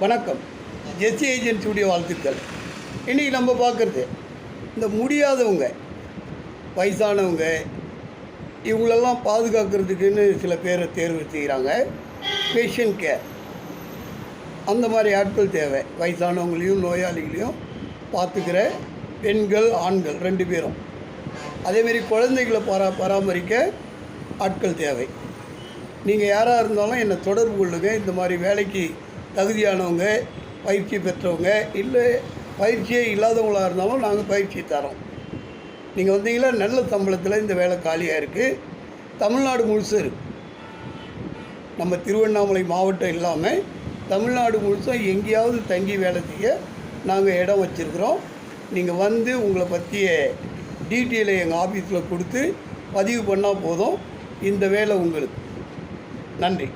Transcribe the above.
வணக்கம். ஜெஸ்ஸி ஏஜென்சியுடைய வாழ்த்துக்கள். இன்றைக்கி நம்ம பார்க்குறது இந்த முடியாதவங்க, வயசானவங்க, இவங்களெல்லாம் பாதுகாக்கிறதுக்குன்னு சில பேரை தேர்வு செய்கிறாங்க. பேஷண்ட் கேர் அந்த மாதிரி ஆட்கள் தேவை. வயசானவங்களையும் நோயாளிகளையும் பார்த்துக்கிற பெண்கள், ஆண்கள் 2 பேரும். அதேமாரி குழந்தைகளை பராமரிக்க ஆட்கள் தேவை. நீங்கள் யாராக இருந்தாலும் என்னை தொடர்பு கொள்ளுங்கள். இந்த மாதிரி வேலைக்கு தகுதியானவங்க, பயிற்சி பெற்றவங்க, இல்லை பயிற்சியே இல்லாதவங்களாக இருந்தாலும் நாங்கள் பயிற்சி தரோம். நீங்கள் வந்தீங்களா, நல்ல சம்பளத்தில் இந்த வேலை காலியாக இருக்குது. தமிழ்நாடு முழுசும் இருக்குது. நம்ம திருவண்ணாமலை மாவட்டம் இல்லாமல் தமிழ்நாடு முழுசும் எங்கேயாவது தங்கி வேலை செய்ய நாங்கள் இடம் வச்சுருக்குறோம். நீங்கள் வந்து உங்களை பற்றிய டீட்டெயிலை எங்கள் ஆஃபீஸில் கொடுத்து பதிவு பண்ணால் போதும். இந்த வேலை உங்களுக்கு. நன்றி.